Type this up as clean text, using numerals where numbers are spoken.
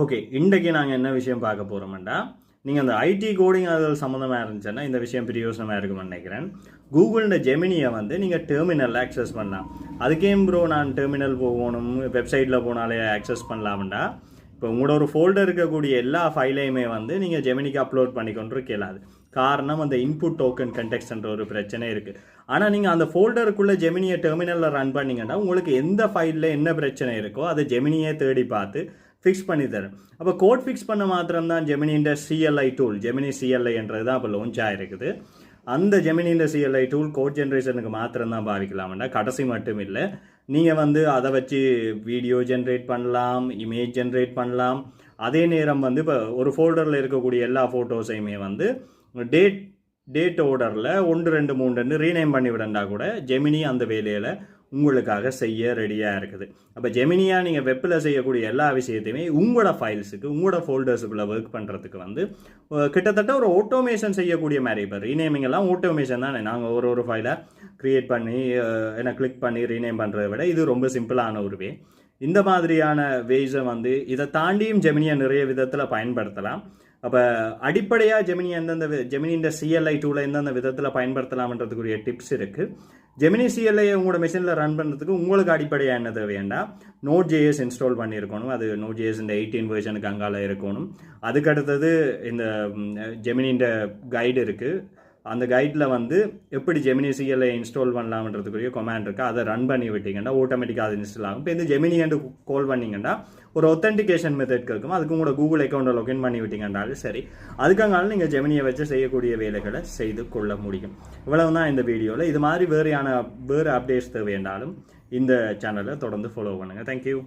Okay, இன்றைக்கு நாங்கள் என்ன விஷயம் பார்க்க போகிறோம்டா, நீங்கள் அந்த ஐடி கோடிங் அது சம்மந்தமாக இருந்துச்சுன்னா இந்த விஷயம் பிரயோசனமாக இருக்கும்னு நினைக்கிறேன். கூகுளில் ஜெமினியை வந்து நீங்கள் டெர்மினல் ஆக்சஸ் பண்ணலாம். அதுக்கேம் ப்ரோ நான் டெர்மினல் போகணும், வெப்சைட்டில் போனாலே ஆக்சஸ் பண்ணலாம்டா. இப்போ உங்களோட ஒரு ஃபோல்டர் இருக்கக்கூடிய எல்லா ஃபைலையுமே வந்து நீங்கள் ஜெமினிக்கு அப்லோட் பண்ணிக்கொண்டு இருக்கலாது. காரணம் அந்த இன்புட் டோக்கன் கண்டெக்ஸ்ன்ற ஒரு பிரச்சனை இருக்குது. ஆனால் நீங்கள் அந்த ஃபோல்டருக்குள்ளே ஜெமினியை டெர்மினலில் ரன் பண்ணிங்கன்னா உங்களுக்கு எந்த ஃபைலில் என்ன பிரச்சனை இருக்கோ அதை ஜெமினியை தேடி பார்த்து ஃபிக்ஸ் பண்ணி தரேன். அப்போ கோட் ஃபிக்ஸ் பண்ண மாத்திரம் தான் ஜெமினின்ற சிஎல்ஐ டூல், ஜெமினி சிஎல்ஐ என்றது தான் இப்போ லான்ச் ஆகிருக்குது. அந்த ஜெமினின்ற சிஎல்ஐ டூல் கோட் ஜென்ரேஷனுக்கு மாத்திரம் தான் பாவிக்கலாம்னா, கடைசி மட்டும் இல்லை, நீங்கள் வந்து அதை வச்சு வீடியோ ஜென்ரேட் பண்ணலாம், இமேஜ் ஜென்ரேட் பண்ணலாம். அதே நேரம் வந்து இப்போ ஒரு ஃபோல்டரில் இருக்கக்கூடிய எல்லா ஃபோட்டோஸையுமே வந்து டேட் ஆர்டரில் 1 2 3 ரீநேம் பண்ணி விடண்டா கூட ஜெமினி அந்த வேலையில் உங்களுக்காக செய்ய ரெடியாக இருக்குது. அப்போ ஜெமினியாக நீங்கள் வெப்பில் செய்யக்கூடிய எல்லா விஷயத்தையுமே உங்களோட ஃபைல்ஸுக்கு, உங்களோட ஃபோல்டர்ஸுக்குள்ளே ஒர்க் பண்ணுறதுக்கு வந்து கிட்டத்தட்ட ஒரு ஆட்டோமேஷன் செய்யக்கூடிய மாதிரி. இப்போ ரீநேமிங் எல்லாம் ஆட்டோமேஷன் தானே, நாங்கள் ஒரு ஃபைலை க்ரியேட் பண்ணி என்ன கிளிக் பண்ணி ரீநேம் பண்ணுறதை விட இது ரொம்ப சிம்பிளான ஒரு வே. இந்த மாதிரியான வேஸை வந்து இதை தாண்டியும் ஜெமினியை நிறைய விதத்தில் பயன்படுத்தலாம். அப்போ அடிப்படையாக ஜெமினின்ற சிஎல்ஐ டூலை எந்தெந்த விதத்தில் பயன்படுத்தலாம்ன்றதுக்குரிய டிப்ஸ் இருக்குது. ஜெமினி சிஎல்ஐ உங்களோட மெஷினில் ரன் பண்ணுறதுக்கு உங்களுக்கு அடிப்படையாக என்ன தேவையாண்டா, Node.js இன்ஸ்டால் பண்ணியிருக்கணும். அது Node.js இந்த 18 வெர்ஷனுக்கு அங்கால இருக்கணும். அதுக்கு அடுத்தது இந்த ஜெமினின்ற கைடு இருக்குது. அந்த கைடில் வந்து எப்படி ஜெமினி சிஎல்ஐ இன்ஸ்டால் பண்ணலாம்ன்றதுக்குரிய கமாண்ட் இருக்குது. அதை ரன் பண்ணி விட்டீங்கன்னா ஆட்டோமேட்டிக்காக அது இன்ஸ்டால் ஆகும். இப்போ இந்த ஜெமினி என்று கால் பண்ணிங்கன்னா ஒரு ஒத்தன்டிகேஷன் மெத்தட் இருக்கும். அதுக்கு உங்களோட கூகுள் அக்கௌண்ட்டை லாகின் பண்ணி விட்டீங்கன்னாலும் சரி, அதுக்காக நீங்கள் ஜெமினியை வச்சு செய்யக்கூடிய வேலைகளை செய்து கொள்ள முடியும். இவ்வளவு தான் இந்த வீடியோவில். இது மாதிரி வேறு அப்டேட்ஸ் தேவையானாலும் இந்த சேனலை தொடர்ந்து ஃபாலோ பண்ணுங்கள். தேங்க்யூ.